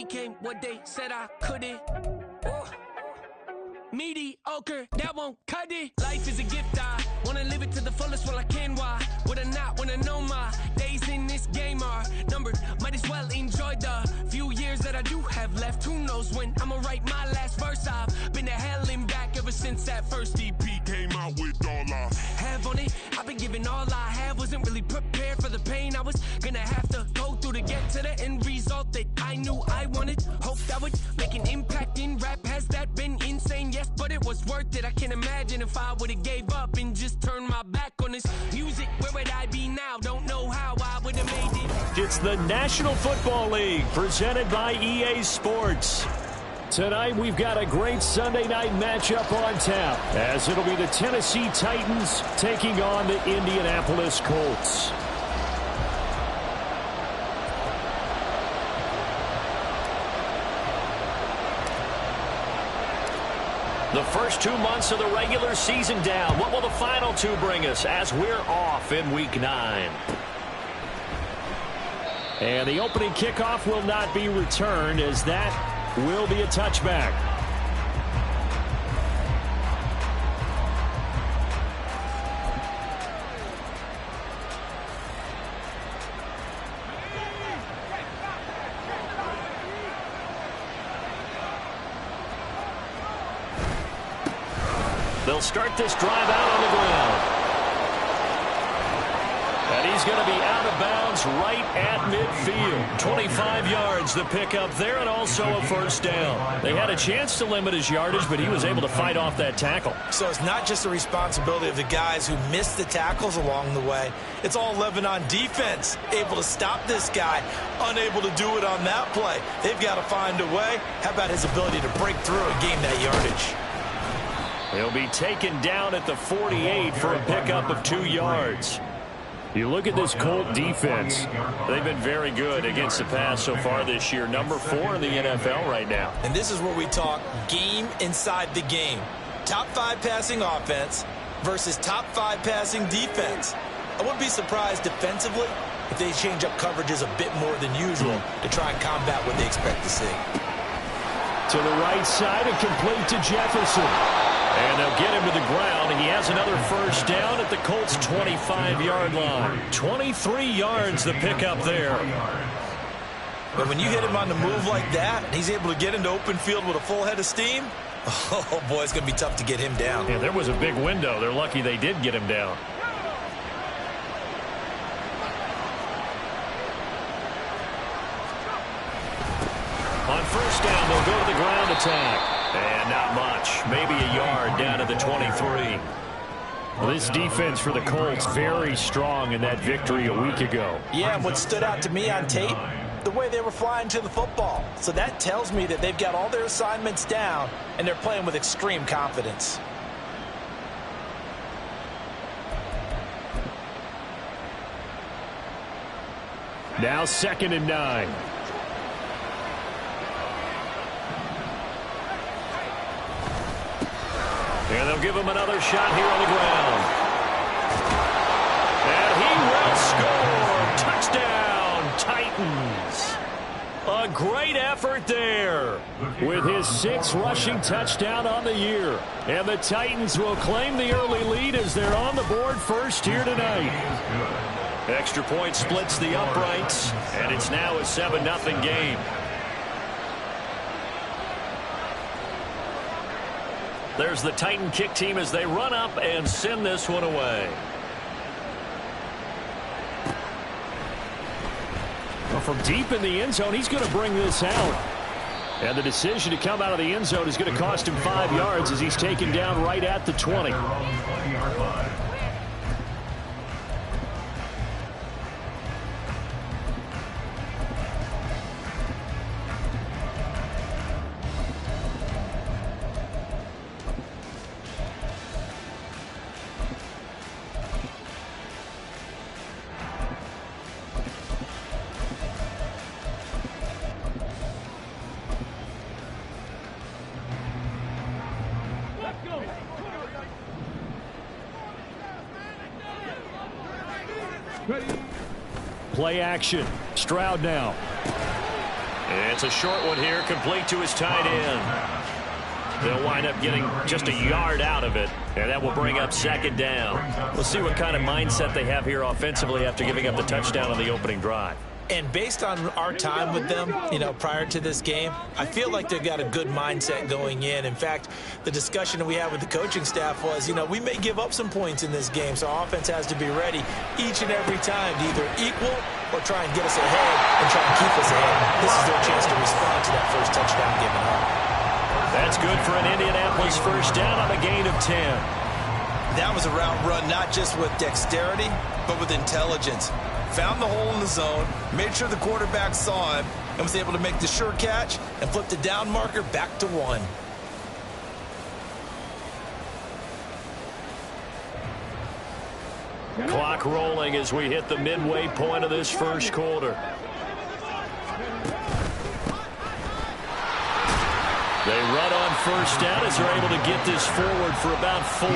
became what they said I couldn't. Mediocre, that won't cut it. Life is a gift, I wanna live it to the fullest while I can. Why would I not wanna know my days in this game are numbered? Might as well enjoy the few years that I do have left. Who knows when I'ma write my last verse? I've been to hell and back ever since that first EP came out with all I have on it. I've been giving all I have, wasn't really prepared for the pain I was gonna have to go through to get to the end result that I knew I wanted. Hoped I would make an impact in rap. Has that been insane? Yes, but it was worth it. I can't imagine if I would've gave up and just turned my back on this music. Where would I be now? Don't know how I would've made it. It's the National Football League presented by EA Sports. Tonight we've got a great Sunday night matchup on tap, as it'll be the Tennessee Titans taking on the Indianapolis Colts. The first 2 months of the regular season down. What will the final two bring us as we're off in Week 9? And the opening kickoff will not be returned, as that will be a touchback. They'll start this drive out on the ground. And he's going to be out of bounds right at midfield. 25 yards the pickup there, and also a first down. They had a chance to limit his yardage, but he was able to fight off that tackle. So it's not just the responsibility of the guys who missed the tackles along the way. It's all Lebanon defense, able to stop this guy, unable to do it on that play. They've got to find a way. How about his ability to break through and gain that yardage? He'll be taken down at the 48 for a pickup of 2 yards. You look at this Colt defense. They've been very good against the pass so far this year. Number 4 in the NFL right now. And this is where we talk game inside the game. Top 5 passing offense versus top 5 passing defense. I wouldn't be surprised defensively if they change up coverages a bit more than usual to try and combat what they expect to see. To the right side and complete to Jefferson. And they'll get him to the ground, and he has another first down at the Colts' 25-yard line. 23 yards the pickup there. But when you hit him on the move like that, and he's able to get into open field with a full head of steam, oh, boy, it's going to be tough to get him down. Yeah, there was a big window. They're lucky they did get him down. On first down, they'll go to the ground attack. And not much. Maybe a yard down to the 23. Well, this defense for the Colts, very strong in that victory a week ago. Yeah, and what stood out to me on tape, the way they were flying to the football. So that tells me that they've got all their assignments down, and they're playing with extreme confidence. Now 2nd and 9. And they'll give him another shot here on the ground. And he will score. Touchdown, Titans. A great effort there with his 6th rushing touchdown on the year. And the Titans will claim the early lead as they're on the board first here tonight. Extra point splits the uprights, and it's now a 7-0 game. There's the Titan kick team as they run up and send this one away. Well, from deep in the end zone, he's going to bring this out. And the decision to come out of the end zone is going to cost him 5 yards as he's taken down right at the 20. Play action. Stroud now. And it's a short one here, complete to his tight end. They'll wind up getting just a yard out of it, and that will bring up second down. We'll see what kind of mindset they have here offensively after giving up the touchdown on the opening drive. And based on our time with them, prior to this game, I feel like they've got a good mindset going in. In fact, the discussion that we had with the coaching staff was, we may give up some points in this game, so our offense has to be ready each and every time to either equal or try and get us ahead and try and keep us ahead. This is their chance to respond to that first touchdown given up. That's good for an Indianapolis first down on a gain of 10. That was a route run not just with dexterity, but with intelligence. Found the hole in the zone, made sure the quarterback saw him, and was able to make the sure catch and flip the down marker back to 1. Clock rolling as we hit the midway point of this first quarter. They run on first down as they're able to get this forward for about 4.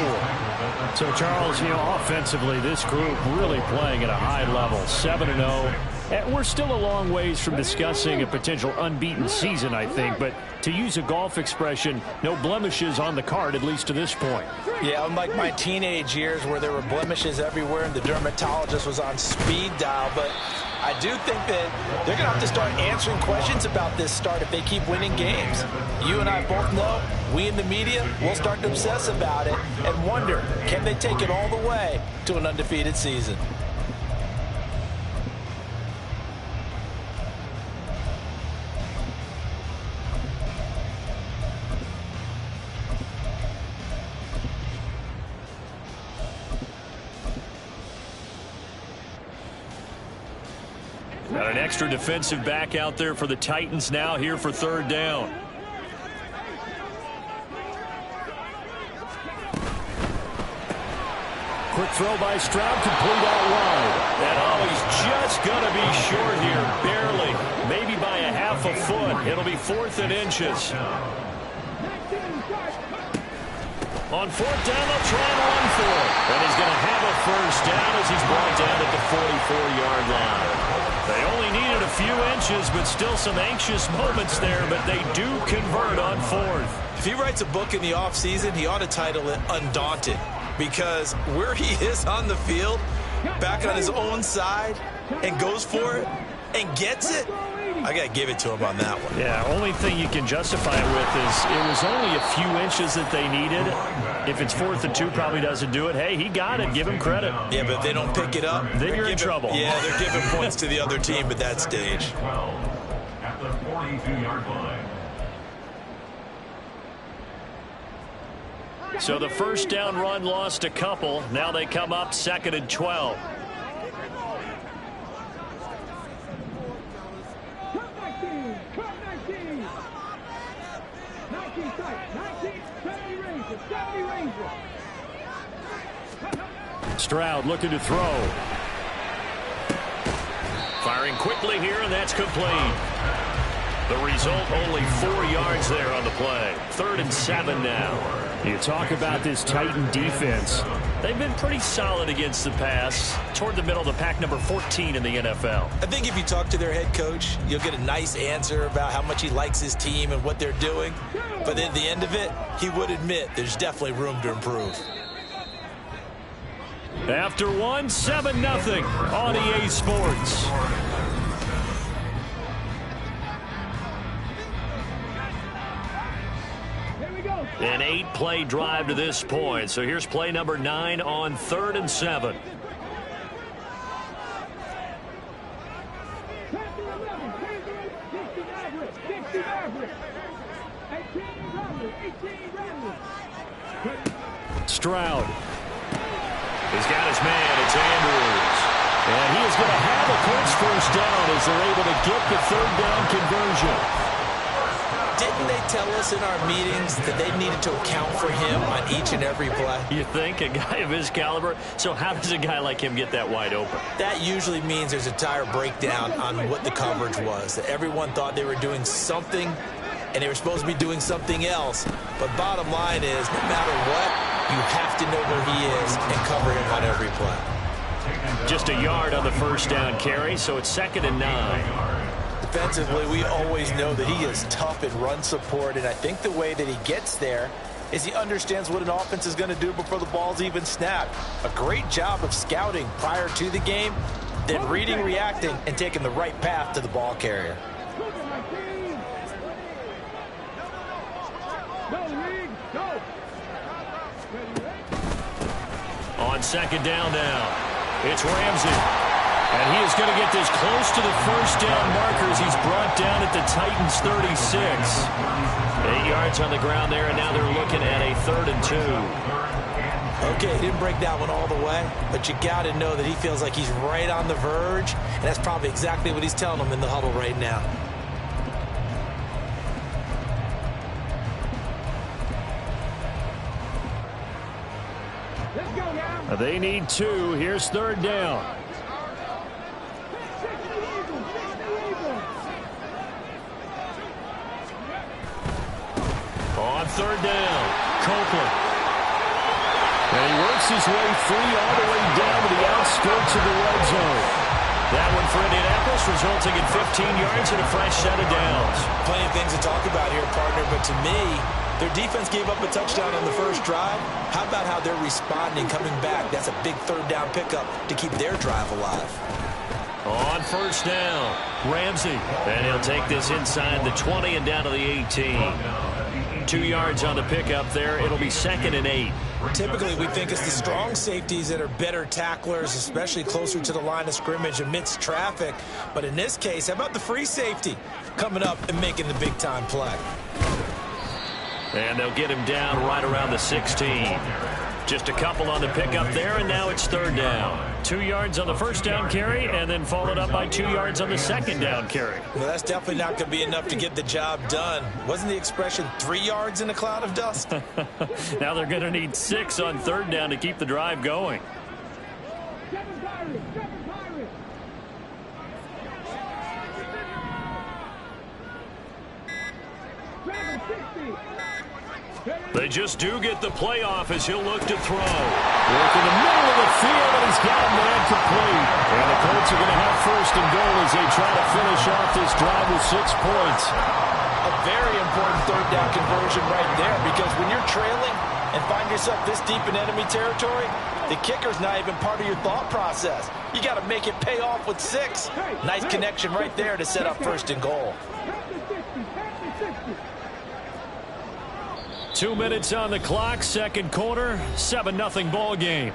So, Charles, offensively, this group really playing at a high level, 7-0. And we're still a long ways from discussing a potential unbeaten season, I think. But to use a golf expression, no blemishes on the card, at least to this point. Yeah, unlike my teenage years where there were blemishes everywhere and the dermatologist was on speed dial. But I do think that they're going to have to start answering questions about this start if they keep winning games. You and I both know, we in the media will start to obsess about it and wonder, can they take it all the way to an undefeated season? Got an extra defensive back out there for the Titans now here for third down. Quick throw by Stroud, complete out wide. And he's just going to be short here, barely, maybe by a half a foot. It'll be 4th and inches. On 4th down, they'll try and run for it. And he's going to have a first down as he's brought down at the 44-yard line. They only needed a few inches, but still some anxious moments there, but they do convert on 4th. If he writes a book in the offseason, he ought to title it Undaunted, because where he is on the field, back on his own side, and goes for it, and gets it, I got to give it to him on that one. Yeah, only thing you can justify it with is it was only a few inches that they needed. If it's 4th and 2, probably doesn't do it. Hey, he got it. Give him credit. Yeah, but if they don't pick it up, then you're in trouble. Yeah, they're giving points to the other team at that stage. At the 42-yard line. So the first down run lost a couple. Now they come up 2nd and 12. Stroud looking to throw. Firing quickly here, and that's complete. The result, only 4 yards there on the play. 3rd and 7 now. You talk about this Titan defense. They've been pretty solid against the pass. Toward the middle of the pack, number 14 in the NFL. I think if you talk to their head coach, you'll get a nice answer about how much he likes his team and what they're doing. But at the end of it, he would admit there's definitely room to improve. After 1, 7-0 on EA Sports. An 8-play drive to this point. So here's play number 9 on 3rd and 7. Stroud. He's got his man. It's Andrews. And he is going to have a Colts first down as they're able to get the 3rd down conversion. Didn't they tell us in our meetings that they needed to account for him on each and every play? You think? A guy of his caliber? So how does a guy like him get that wide open? That usually means there's a tire breakdown on what the coverage was. That everyone thought they were doing something, and they were supposed to be doing something else. But bottom line is, no matter what, you have to know where he is and cover him on every play. Just a yard on the first down carry, so it's 2nd and 9. defensively, we always know that he is tough in run support, and I think the way that he gets there is he understands what an offense is going to do before the ball's even snapped. A great job of scouting prior to the game, then reading, reacting, and taking the right path to the ball carrier. On second down now, it's Ramsey. And he is going to get this close to the first down markers. He's brought down at the Titans' 36. 8 yards on the ground there, and now they're looking at a 3rd and 2. Okay, he didn't break that one all the way, but you got to know that he feels like he's right on the verge, and that's probably exactly what he's telling them in the huddle right now. They need 2. Here's 3rd down. On 3rd down, Copeland. And he works his way free all the way down to the outskirts of the red zone. That one for Indianapolis, resulting in 15 yards and a fresh set of downs. Plenty of things to talk about here, partner, but to me, their defense gave up a touchdown on the first drive. How about how they're responding, coming back? That's a big 3rd down pickup to keep their drive alive. On 1st down, Ramsey. And he'll take this inside the 20 and down to the 18. 2 yards on the pickup there. It'll be 2nd and 8. Typically, we think it's the strong safeties that are better tacklers, especially closer to the line of scrimmage amidst traffic. But in this case, how about the free safety coming up and making the big-time play? And they'll get him down right around the 16. Just a couple on the pickup there, and now it's 3rd down. 2 yards on the first down carry, and then followed up by 2 yards on the second down carry. Well, that's definitely not going to be enough to get the job done. Wasn't the expression 3 yards in a cloud of dust? Now they're going to need 6 on 3rd down to keep the drive going. They just do get the playoff as he'll look to throw. Work in the middle of the field, and he's got a man complete. And the Colts are going to have 1st and goal as they try to finish off this drive with 6 points. A very important 3rd down conversion right there, because when you're trailing and find yourself this deep in enemy territory, the kicker's not even part of your thought process. You got to make it pay off with 6. Nice connection right there to set up 1st and goal. 2 minutes on the clock, 2nd quarter, 7-0 ball game.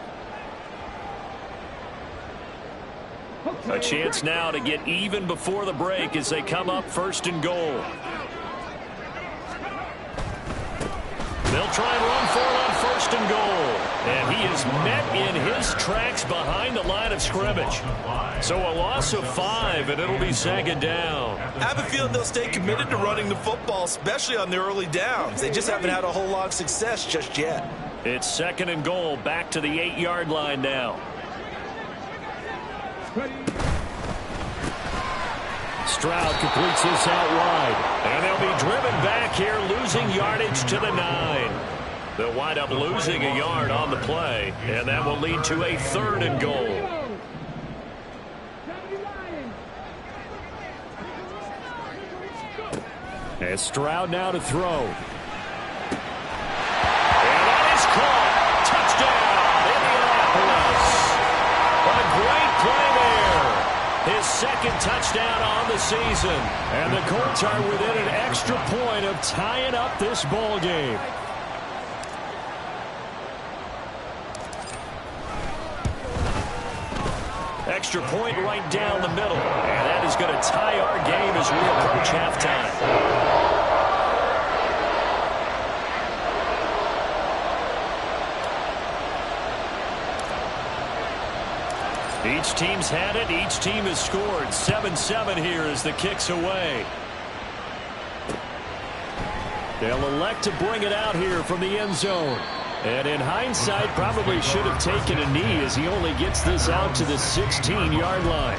A chance now to get even before the break as they come up 1st and goal. They'll try and run for it on 1st and goal. And he is met in his tracks behind the line of scrimmage. So a loss of 5, and it'll be 2nd down. I have a feeling they'll stay committed to running the football, especially on the early downs. They just haven't had a whole lot of success just yet. It's 2nd and goal, back to the 8-yard line now. Stroud completes this out wide. And they'll be driven back here, losing yardage to the 9. They'll wind up losing a yard on the play, and that will lead to a 3rd and goal. And Stroud now to throw. And that is caught. Touchdown, Indianapolis. A great play there. His 2nd touchdown on the season. And the Colts are within an extra point of tying up this ball game. Extra point right down the middle. And that is going to tie our game as we approach halftime. Each team's had it. Each team has scored. 7-7 here as the kick's away. They'll elect to bring it out here from the end zone. And in hindsight, probably should have taken a knee as he only gets this out to the 16-yard line.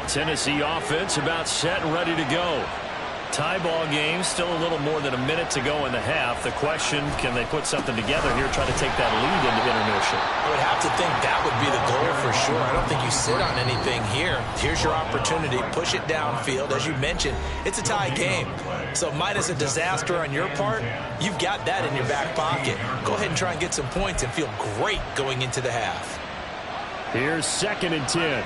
Tennessee offense about set and ready to go. Tie ball game, still a little more than a minute to go in the half. The question, can they put something together here, try to take that lead into intermission? I would have to think that would be the goal for sure. I don't think you sit on anything here. Here's your opportunity. Push it downfield. As you mentioned, it's a tie game. So minus a disaster on your part, you've got that in your back pocket. Go ahead and try and get some points and feel great going into the half. Here's 2nd and 10.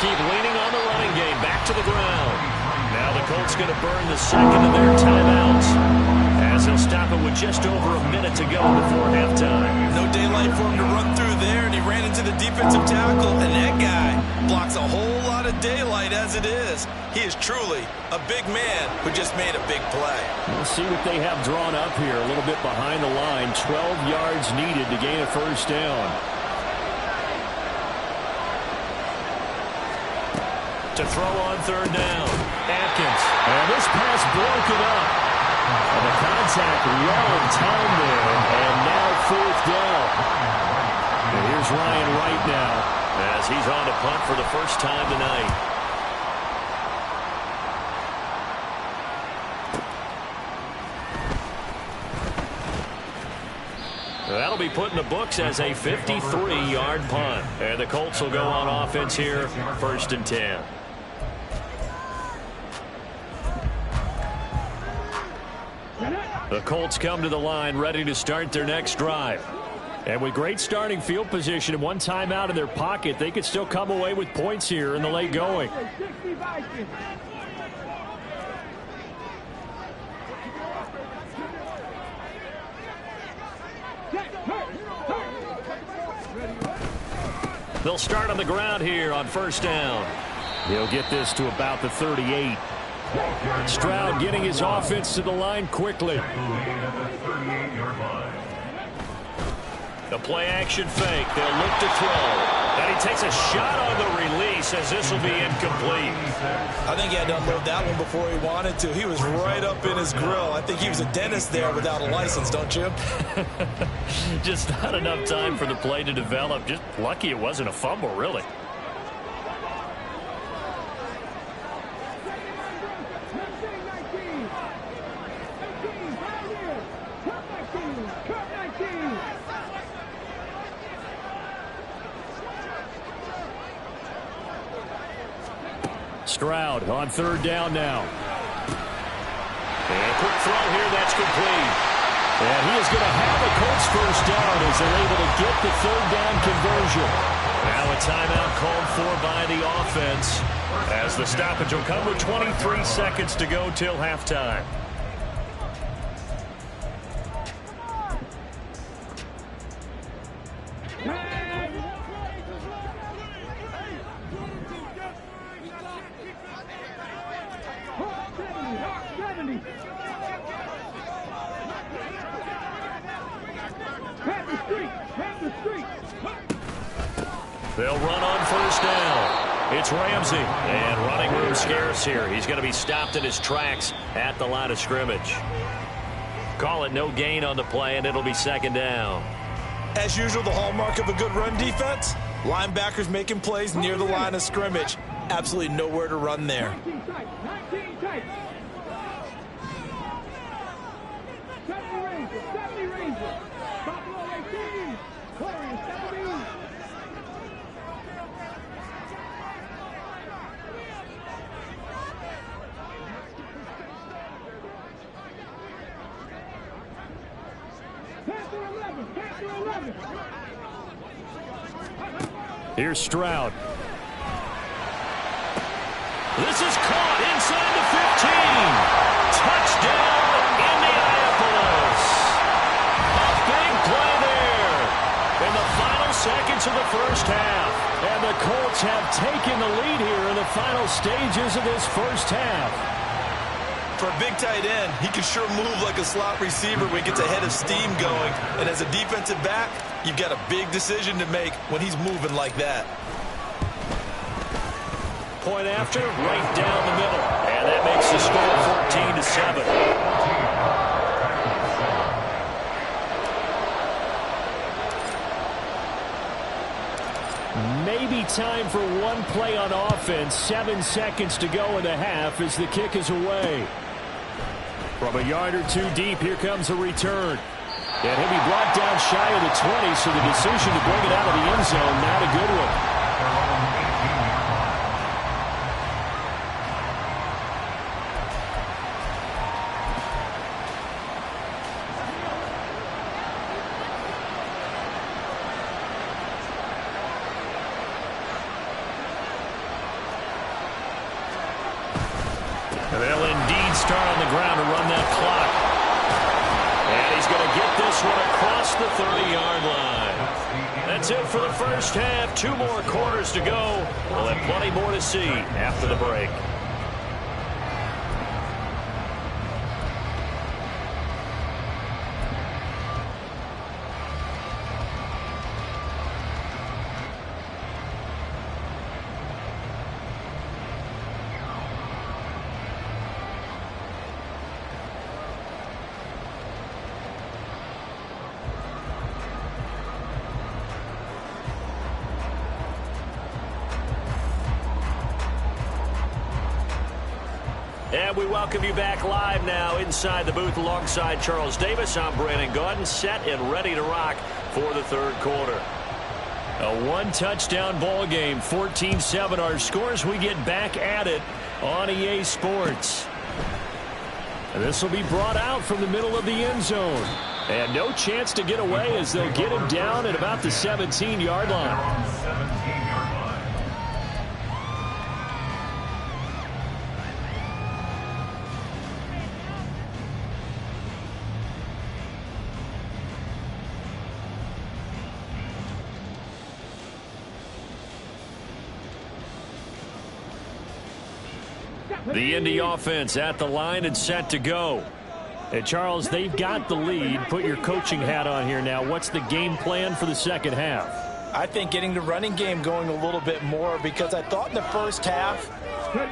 Keep leaning on the running game. Back to the ground. Now the Colts going to burn the second of their timeouts as he'll stop it with just over a minute to go before halftime. No daylight for him to run through there, and he ran into the defensive tackle, and that guy blocks a whole lot of daylight as it is. He is truly a big man who just made a big play. We'll see what they have drawn up here. A little bit behind the line. 12 yards needed to gain a first down. To throw on 3rd down. Atkins. And this pass broken up. And the contact well in time there. And now 4th down. And here's Ryan Wright now as he's on to punt for the first time tonight. That'll be put in the books as a 53-yard punt. And the Colts will go on offense here, 1st and 10. The Colts come to the line ready to start their next drive. And with great starting field position and one timeout in their pocket, they could still come away with points here in the late going. They'll start on the ground here on 1st down. He'll get this to about the 38. Stroud getting his offense to the line quickly. The play action fake. They'll look to throw. And he takes a shot on the release as this will be incomplete. I think he had to unload that one before he wanted to. He was right up in his grill. I think he was a dentist there without a license, don't you? Just not enough time for the play to develop. Just lucky it wasn't a fumble, really. Stroud on 3rd down now. And a quick throw here, that's complete. And he is going to have a Colts first down as they're able to get the 3rd down conversion. Now a timeout called for by the offense as the stoppage will come with 23 seconds to go till halftime. They'll run on 1st down. It's Ramsey. And running room scarce here. He's going to be stopped in his tracks at the line of scrimmage. Call it no gain on the play, and it'll be 2nd down. As usual, the hallmark of a good run defense, linebackers making plays near the line of scrimmage. Absolutely nowhere to run there. Here's Stroud. This is caught inside the 15. Touchdown, Indianapolis. A big play there in the final seconds of the first half. And the Colts have taken the lead here in the final stages of this first half. For a big tight end, he can sure move like a slot receiver when he gets a head of steam going. And as a defensive back, you've got a big decision to make when he's moving like that. Point after, right down the middle. And that makes the score 14-7. Maybe time for one play on offense. 7 seconds to go in the half as the kick is away. From a yard or two deep, here comes a return. And he'll be brought down shy of the 20, so the decision to bring it out of the end zone, not a good one. They'll indeed start on the ground to run that clock. And he's going to get this one across the 30-yard line. That's it for the first half. 2 more quarters to go. We'll have plenty more to see after the break. And we welcome you back live now inside the booth alongside Charles Davis. I'm Brandon Gaudin, set and ready to rock for the third quarter. A one-touchdown ball game, 14-7 our scores. We get back at it on EA Sports. And this will be brought out from the middle of the end zone. And no chance to get away as they'll get him down at about the 17-yard line. 17-yard line. The Indy offense at the line and set to go. And Charles, they've got the lead. Put your coaching hat on here now. What's the game plan for the second half? I think getting the running game going a little bit more, because I thought in the first half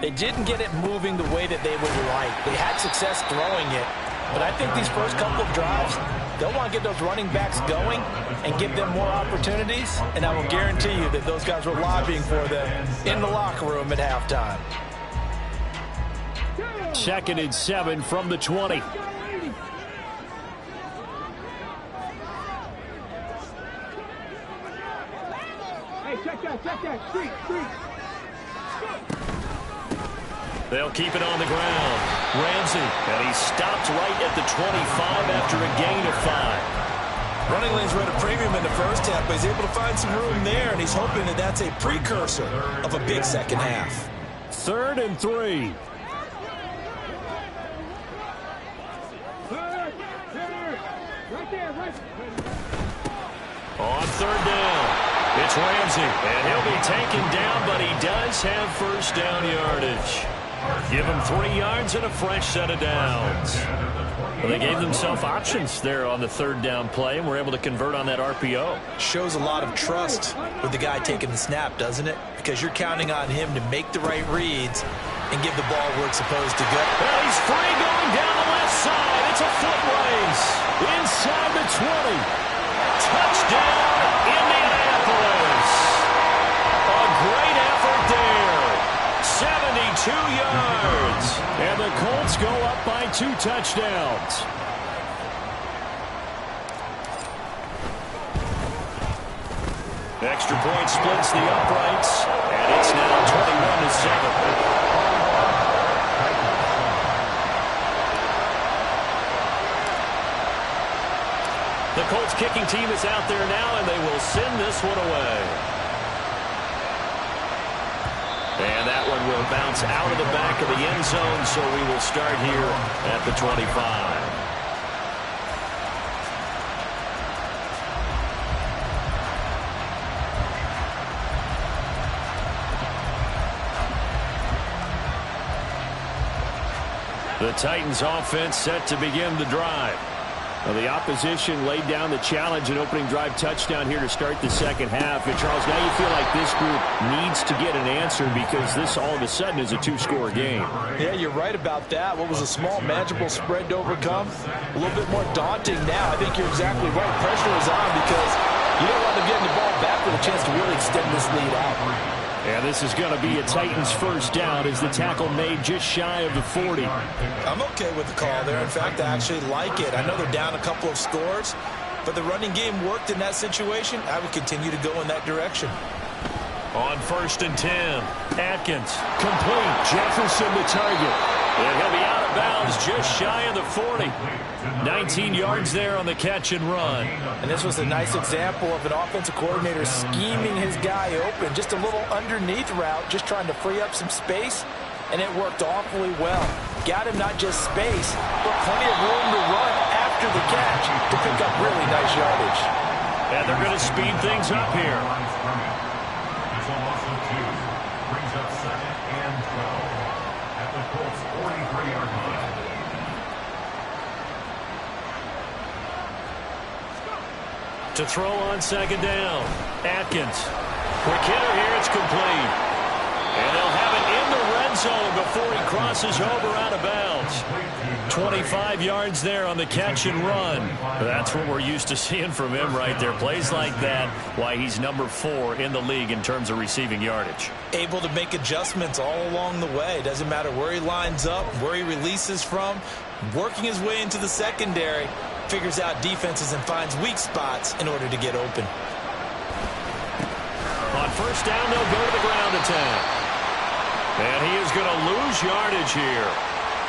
they didn't get it moving the way that they would like. They had success throwing it, but I think these first couple of drives, they'll want to get those running backs going and give them more opportunities, and I will guarantee you that those guys were lobbying for them in the locker room at halftime. 2nd and 7 from the 20. Hey, check that, street. They'll keep it on the ground. Ramsey, and he stopped right at the 25 after a gain of 5. Running lanes were at a premium in the first half, but he's able to find some room there, and he's hoping that that's a precursor of a big second half. 3rd and 3. On 3rd down, it's Ramsey, and he'll be taken down, but he does have first down yardage. Give him 3 yards and a fresh set of downs. Well, they gave themselves options there on the 3rd down play, and were able to convert on that RPO. Shows a lot of trust with the guy taking the snap, doesn't it? Because you're counting on him to make the right reads and give the ball where it's supposed to go. Well, he's free going down the left side. It's a foot race. Inside the 20. Touchdown, Indianapolis. A great effort there. 72 yards. And the Colts go up by 2 touchdowns. Extra point splits the uprights, and it's now 21-7. The Colts kicking team is out there now, and they will send this one away. And that one will bounce out of the back of the end zone, so we will start here at the 25. The Titans offense set to begin the drive. Well, the opposition laid down the challenge and opening drive touchdown here to start the second half. And, Charles, now you feel like this group needs to get an answer because this all of a sudden is a 2-score game. Yeah, you're right about that. What was a small, manageable spread to overcome, a little bit more daunting now. I think you're exactly right. Pressure is on because you don't want them getting the ball back with a chance to really extend extend this lead out. And this is going to be a Titans first down as the tackle made just shy of the 40. I'm okay with the call there. In fact, I actually like it. I know they're down a couple of scores, but the running game worked in that situation. I would continue to go in that direction. On 1st and 10, Atkins, complete. Jefferson the target. And he'll be out of bounds just shy of the 40. 19 yards there on the catch and run. And this was a nice example of an offensive coordinator scheming his guy open. Just a little underneath route, just trying to free up some space, and it worked awfully well. Got him not just space, but plenty of room to run after the catch to pick up really nice yardage. And they're going to speed things up here. This will also two. Brings up 2nd and 12 at the Colts 43-yard line. To throw on 2nd down, Atkins. Quick hitter here, it's complete. And they'll have it in the red zone before he crosses over out of bounds. 25 yards there on the catch and run. That's what we're used to seeing from him right there. Plays like that, why he's number 4 in the league in terms of receiving yardage. Able to make adjustments all along the way. Doesn't matter where he lines up, where he releases from. Working his way into the secondary. Figures out defenses and finds weak spots in order to get open. On 1st down, they'll go to the ground attack. And he is going to lose yardage here.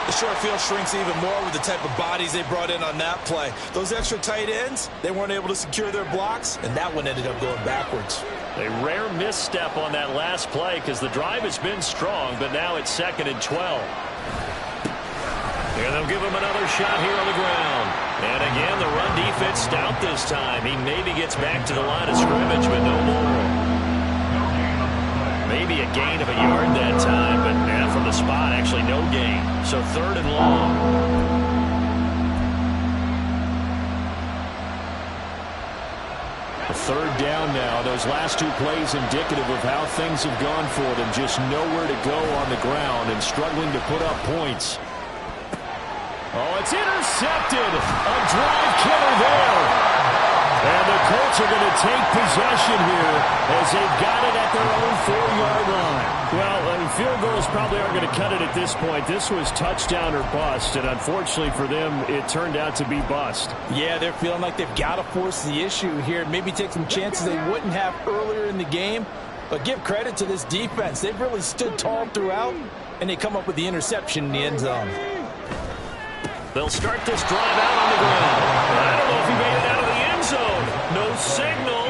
The short field shrinks even more with the type of bodies they brought in on that play. Those extra tight ends, they weren't able to secure their blocks, and that one ended up going backwards. A rare misstep on that last play because the drive has been strong, but now it's 2nd and 12. And they'll give him another shot here on the ground. And again, the run defense stout this time. He maybe gets back to the line of scrimmage, but no more. Maybe a gain of a yard that time, but from the spot, actually no gain. So 3rd and long. A 3rd down now. Those last 2 plays indicative of how things have gone for them. Just nowhere to go on the ground and struggling to put up points. Oh, it's intercepted. A drive killer there. And the Colts are going to take possession here as they've got it at their own 4-yard line. Well, field goals probably aren't going to cut it at this point. This was touchdown or bust, and unfortunately for them, it turned out to be bust. Yeah, they're feeling like they've got to force the issue here. Maybe take some chances they wouldn't have earlier in the game. But give credit to this defense. They've really stood tall throughout, and they come up with the interception in the end zone. They'll start this drive out on the ground. I don't know if he made it out of the end zone. No signal.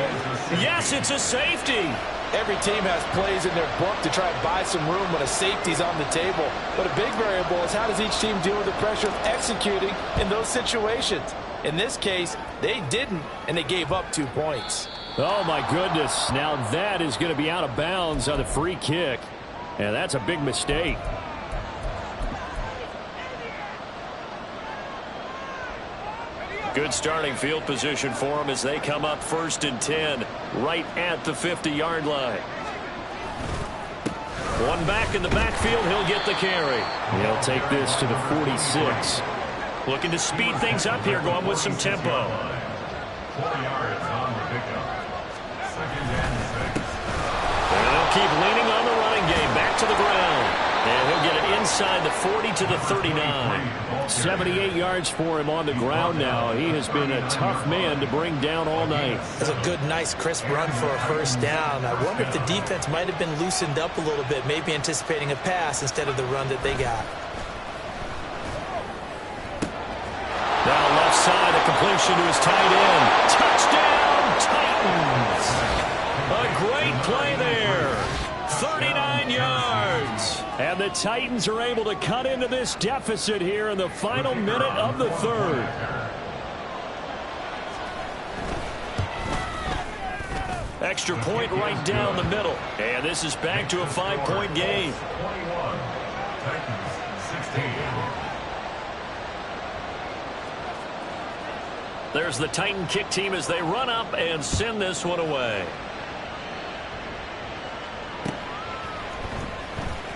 Yes, it's a safety. Every team has plays in their book to try and buy some room when a safety's on the table. But a big variable is how does each team deal with the pressure of executing in those situations. In this case, they didn't, and they gave up 2 points. Oh, my goodness. Now that is going to be out of bounds on the free kick. And that's a big mistake. Good starting field position for them as they come up 1st and 10 right at the 50-yard line. One back in the backfield. He'll get the carry. He'll take this to the 46. Looking to speed things up here, going with some tempo. 4 yards on the pickup. 2nd and 6. And they'll keep leaning on the running game. Back to the ground. And he'll get it inside the 40 to the 39. 78 yards for him on the ground now. He has been a tough man to bring down all night. That's a good, nice, crisp run for a 1st down. I wonder if the defense might have been loosened up a little bit, maybe anticipating a pass instead of the run that they got. Now left side, a completion to his tight end. Touchdown, Titans! A great play there. 39 yards. And the Titans are able to cut into this deficit here in the final minute of the 3rd. Extra point right down the middle. And this is back to a 5-point game. 21. Titans 16. There's the Titan kick team as they run up and send this one away.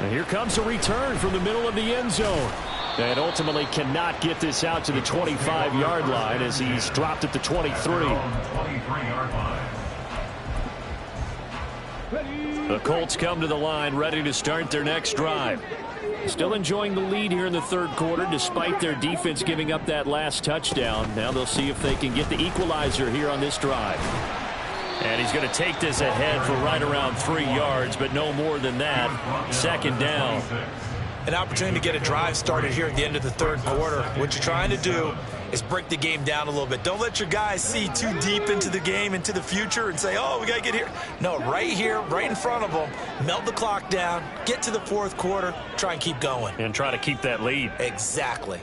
And here comes a return from the middle of the end zone. And ultimately cannot get this out to the 25-yard line as he's dropped at the 23. 23-yard line. The Colts come to the line, ready to start their next drive. Still enjoying the lead here in the third quarter, despite their defense giving up that last touchdown. Now they'll see if they can get the equalizer here on this drive. And he's going to take this ahead for right around 3 yards, but no more than that. Second down. An opportunity to get a drive started here at the end of the third quarter. What you're trying to do is break the game down a little bit. Don't let your guys see too deep into the game, into the future, and say, oh, we got to get here. No, right here, right in front of them, melt the clock down, get to the fourth quarter, try and keep going. And try to keep that lead. Exactly.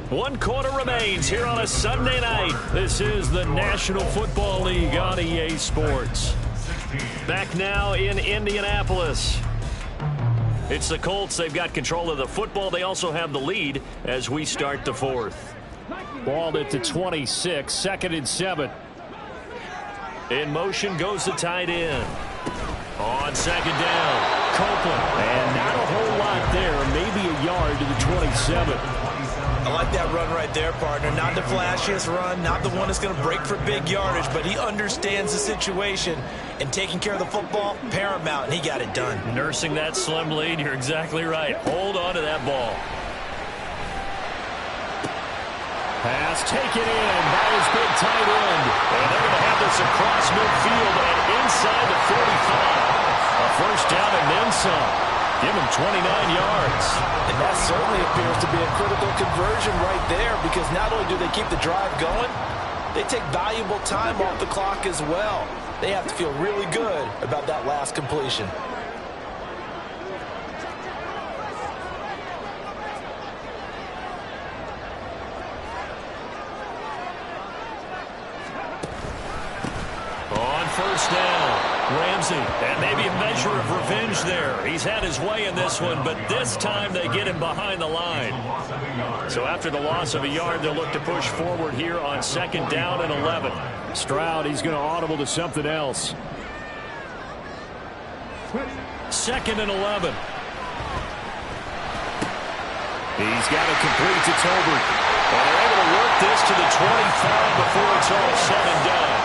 One quarter remains here on a Sunday night. This is the National Football League on EA Sports. Back now in Indianapolis. It's the Colts. They've got control of the football. They also have the lead as we start the fourth. Ball at the 26, 2nd and 7. In motion goes the tight end. On second down, Copeland. And not a whole lot there, maybe a yard to the 27. I like that run right there, partner. Not the flashiest run, not the one that's going to break for big yardage, but he understands the situation, and taking care of the football, paramount, and he got it done. Nursing that slim lead, you're exactly right. Hold on to that ball. Pass taken in by his big tight end. And they're going to have this across midfield and inside the 45. A first down and then some. Give him 29 yards. And that certainly appears to be a critical conversion right there, because not only do they keep the drive going, they take valuable time off the clock as well. They have to feel really good about that last completion. On first down, Ramsey, and maybe a measure of revenge there. He's had his way in this one, but this time they get him behind the line. So after the loss of a yard, they'll look to push forward here on 2nd down and 11. Stroud, he's going to audible to something else. 2nd and 11. He's got it complete to Tolbert. And they're able to work this to the 25 before it's all said and done.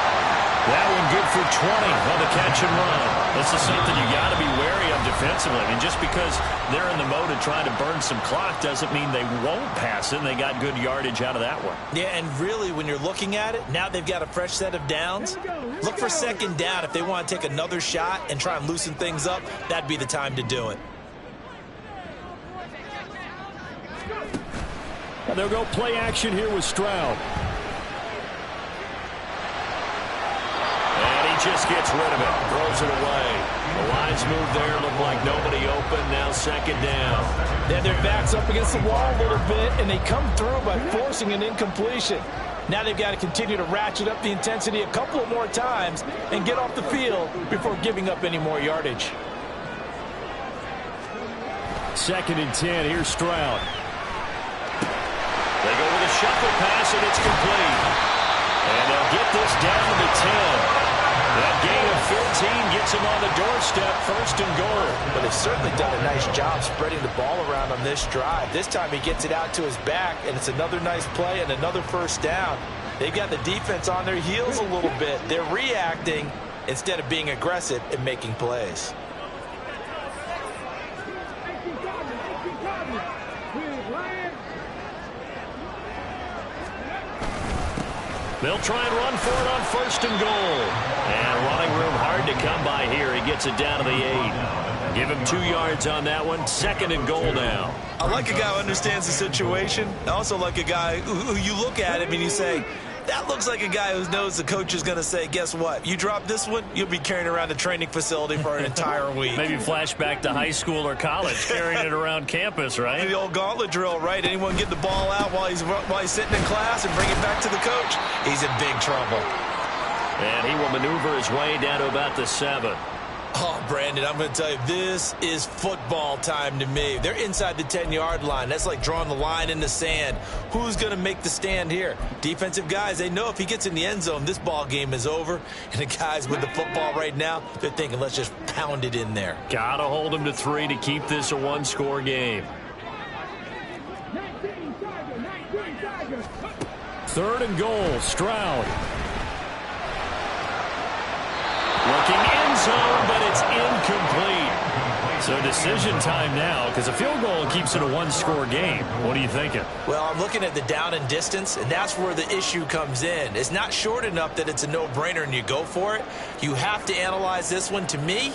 That one good for 20 on the catch and run. This is something you got to be wary of defensively. I mean, just because they're in the mode of trying to burn some clock doesn't mean they won't pass it. And they got good yardage out of that one. Yeah, and really, when you're looking at it, now they've got a fresh set of downs. Look for 2nd down. If they want to take another shot and try and loosen things up, that'd be the time to do it. And they'll go play action here with Stroud. Just gets rid of it, throws it away. The lines move there, look like nobody open. Now 2nd down. Yeah, their back's up against the wall a little bit, and they come through by forcing an incompletion. Now they've got to continue to ratchet up the intensity a couple of more times and get off the field before giving up any more yardage. 2nd and 10, here's Stroud. They go with a shuffle pass, and it's complete. And they'll get this down to the 10. That gain of 15 gets him on the doorstep, 1st and goal. But they've certainly done a nice job spreading the ball around on this drive. This time he gets it out to his back, and it's another nice play and another first down. They've got the defense on their heels a little bit. They're reacting instead of being aggressive and making plays. They'll try and run for it on 1st and goal. And running room hard to come by here. He gets it down to the 8. Give him 2 yards on that one. 2nd and goal now. I like a guy who understands the situation. I also like a guy who you look at him and you say, that looks like a guy who knows the coach is going to say, guess what? You drop this one, you'll be carrying around the training facility for an entire week. Maybe flashback to high school or college, carrying it around campus, right? The old gauntlet drill, right? Anyone get the ball out while he's sitting in class and bring it back to the coach? He's in big trouble. And he will maneuver his way down to about the 7. Oh, Brandon, I'm going to tell you, this is football time to me. They're inside the 10-yard line. That's like drawing the line in the sand. Who's going to make the stand here? Defensive guys, they know if he gets in the end zone, this ball game is over. And the guys with the football right now, they're thinking, let's just pound it in there. Got to hold them to 3 to keep this a one-score game. 3rd and goal, Stroud. Looking end zone, but it's incomplete. So decision time now, because a field goal keeps it a one-score game. What are you thinking? Well, I'm looking at the down and distance, and that's where the issue comes in. It's not short enough that it's a no-brainer and you go for it. You have to analyze this one. To me,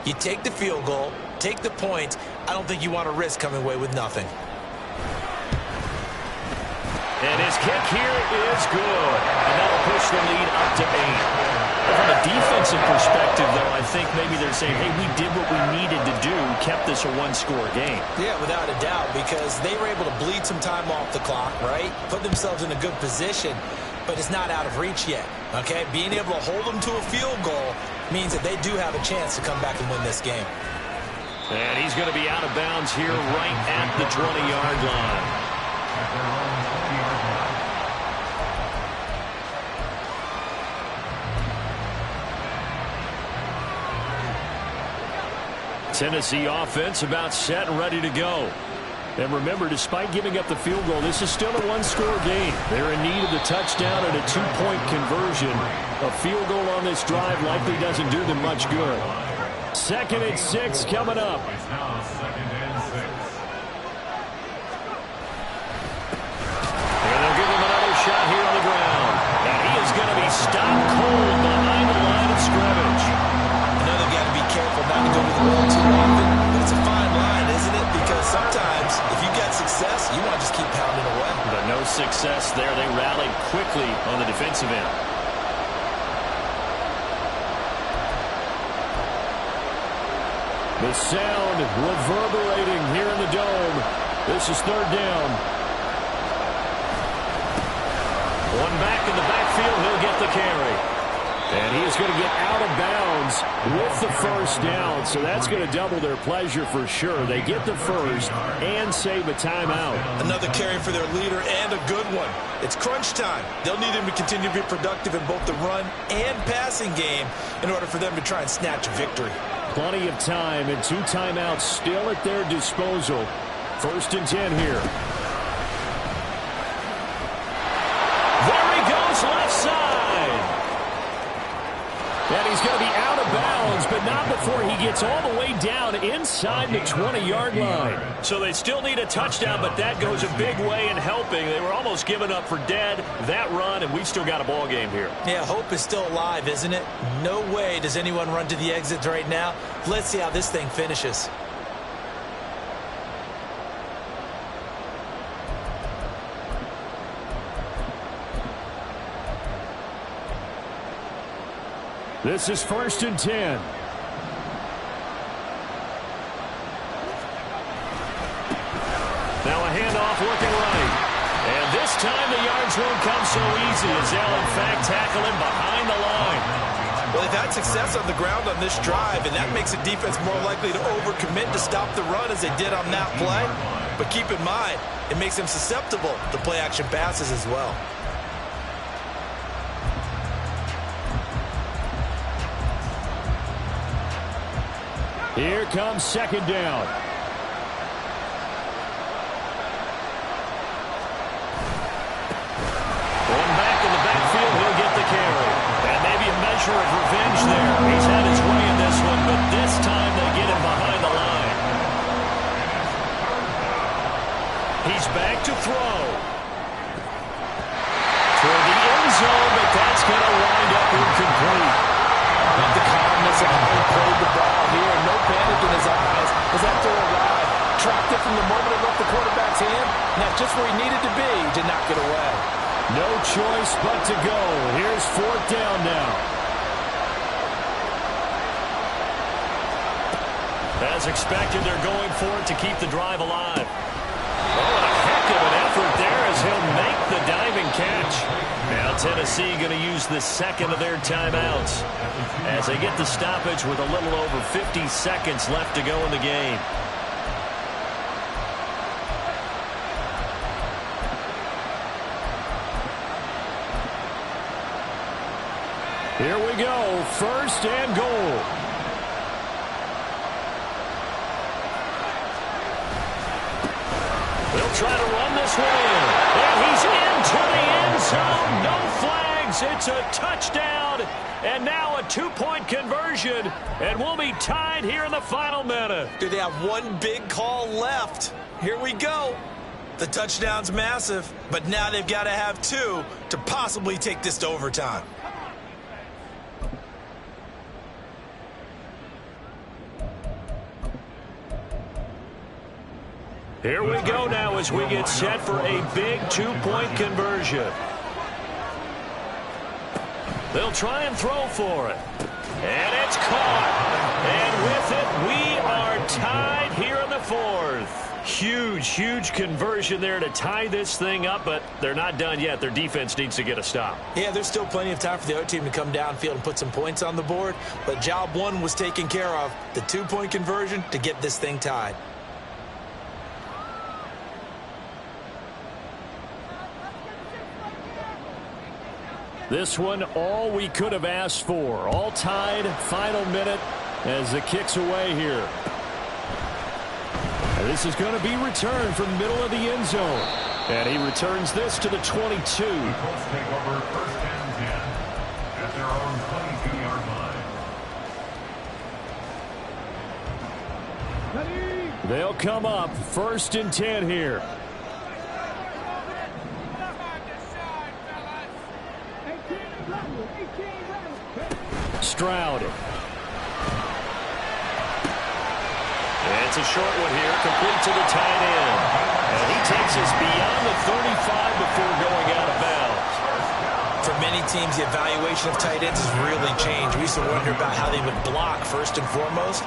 you take the field goal, take the point. I don't think you want to risk coming away with nothing. And his kick here is good. And that'll push the lead up to 8. From a defensive perspective, though, I think maybe they're saying, hey, we did what we needed to do, kept this a one-score game. Yeah, without a doubt, because they were able to bleed some time off the clock, right? Put themselves in a good position, but it's not out of reach yet, okay? Being able to hold them to a field goal means that they do have a chance to come back and win this game. And he's going to be out of bounds here right at the 20-yard line. Tennessee offense about set and ready to go. And remember, despite giving up the field goal, this is still a one-score game. They're in need of the touchdown and a two-point conversion. A field goal on this drive likely doesn't do them much good. 2nd and 6 coming up. And they'll give him another shot here on the ground. And he is going to be stopped cold behind the line of scrimmage. Another got to be careful not to go to the ball too often, but it's a fine line, isn't it? Because sometimes, if you got success, you want to just keep pounding away. But no success there. They rallied quickly on the defensive end. The sound reverberating here in the dome. This is 3rd down. One back in the backfield. He'll get the carry. And he is going to get out of bounds with the 1st down. So that's going to double their pleasure for sure. They get the 1st and save a timeout. Another carry for their leader and a good one. It's crunch time. They'll need him to continue to be productive in both the run and passing game in order for them to try and snatch a victory. Plenty of time and 2 timeouts still at their disposal. 1st and 10 here. There he goes left side. And he's going to be out of bounds, but not before he gets all the way down inside the 20-yard line. So they still need a touchdown, but that goes a big way in helping. They were almost giving up for dead that run, and we've still got a ball game here. Yeah, hope is still alive, isn't it? No way does anyone run to the exits right now. Let's see how this thing finishes. This is 1st and 10. Now a handoff looking right. And this time the yards won't come so easy as they'll in fact tackle him behind the line. Well, they've had success on the ground on this drive, and that makes a defense more likely to overcommit to stop the run as they did on that play. But keep in mind, it makes them susceptible to play-action passes as well. Here comes 2nd down. One back in the backfield, he'll get the carry. And maybe a measure of revenge there. He's had his way in this one, but this time they get him behind the line. He's back to throw. Toward the end zone, but that's going to wind up incomplete. Not the calmness of how he played the ball here. No panic in his eyes as that throw arrived. Tracked it from the moment it left the quarterback's hand. Not just where he needed to be to knock it away. No choice but to go. Here's 4th down now. As expected, they're going for it to keep the drive alive. Oh, and a heck of an effort there as he'll make the diving catch. Now Tennessee going to use the 2nd of their timeouts as they get the stoppage with a little over 50 seconds left to go in the game. Here we go, 1st and goal. They'll try to run this one in. And he's into the end zone. this. It's a touchdown. And now a two-point conversion. And we'll be tied here in the final minute. Do they have one big call left? Here we go. The touchdown's massive, but now they've got to have two to possibly take this to overtime. Here we go now as we get set for a big two-point conversion. They'll try and throw for it. And it's caught. And with it, we are tied here in the fourth. Huge, huge conversion there to tie this thing up, but they're not done yet. Their defense needs to get a stop. Yeah, there's still plenty of time for the other team to come downfield and put some points on the board, but job one was taken care of. The two-point conversion to get this thing tied. This one, all we could have asked for. All tied, final minute as the kick's away here. And this is going to be returned from middle of the end zone. And he returns this to the 22. The Colts take over first and 10 at their own 22-yard line. They'll come up first and 10 here. Stroud. It's a short one here, complete to the tight end. And he takes us beyond the 35 before going out of bounds. For many teams, the evaluation of tight ends has really changed. We used to wonder about how they would block first and foremost.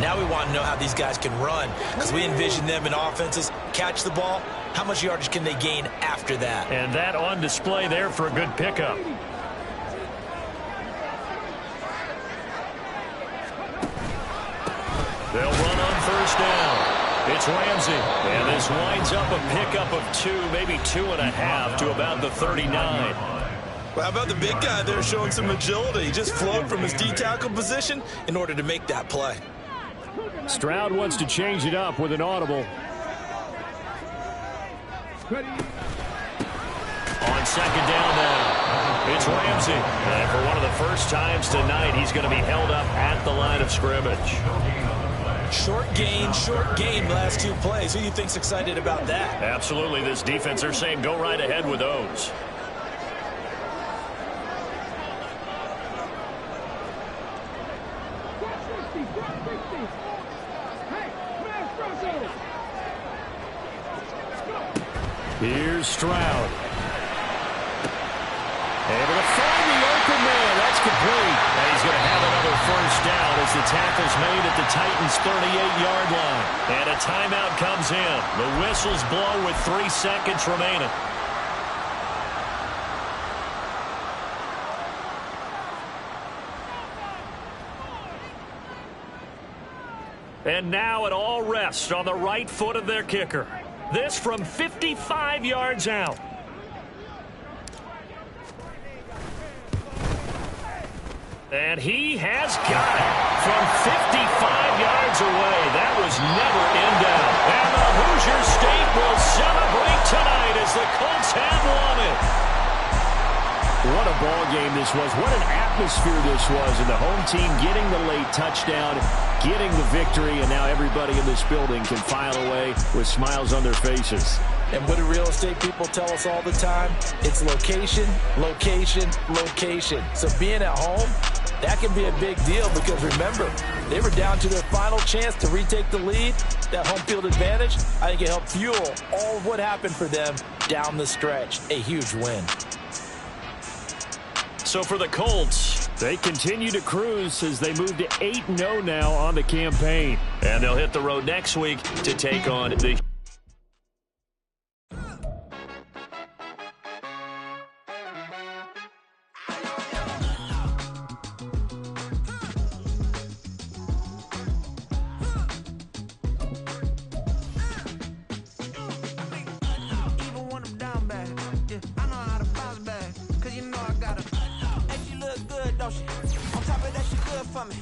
Now we want to know how these guys can run, because we envision them in offenses catch the ball. How much yardage can they gain after that? And that on display there for a good pickup. They'll run on first down. It's Ramsey. And this winds up a pickup of 2, maybe 2.5 to about the 39. Well, how about the big guy there showing some agility? He just flowed from his D-tackle position in order to make that play. Stroud wants to change it up with an audible. On second down now, it's Ramsey. And for one of the first times tonight, he's going to be held up at the line of scrimmage. Short gain, last two plays. Who do you think's excited about that? Absolutely. This defense, they're saying go right ahead with those. Here's Stroud. Able to find the open man. That's complete. And he's going to have another first down as the tackle's made at the Titans' 38-yard line. And a timeout comes in. The whistles blow with 3 seconds remaining. And now it all rests on the right foot of their kicker. This from 55 yards out. And he has got it from 55 yards away. That was never in doubt. And the Hoosier State will celebrate tonight as the Colts have won it. What a ball game this was. What an atmosphere this was. And the home team getting the late touchdown, getting the victory, and now everybody in this building can file away with smiles on their faces. And what do real estate people tell us all the time? It's location, location, location. So being at home, that can be a big deal because remember, they were down to their final chance to retake the lead. That home field advantage, I think it helped fuel all of what happened for them down the stretch. A huge win. So for the Colts, they continue to cruise as they move to 8-0 now on the campaign. And they'll hit the road next week to take on the... On top of that, she good for me.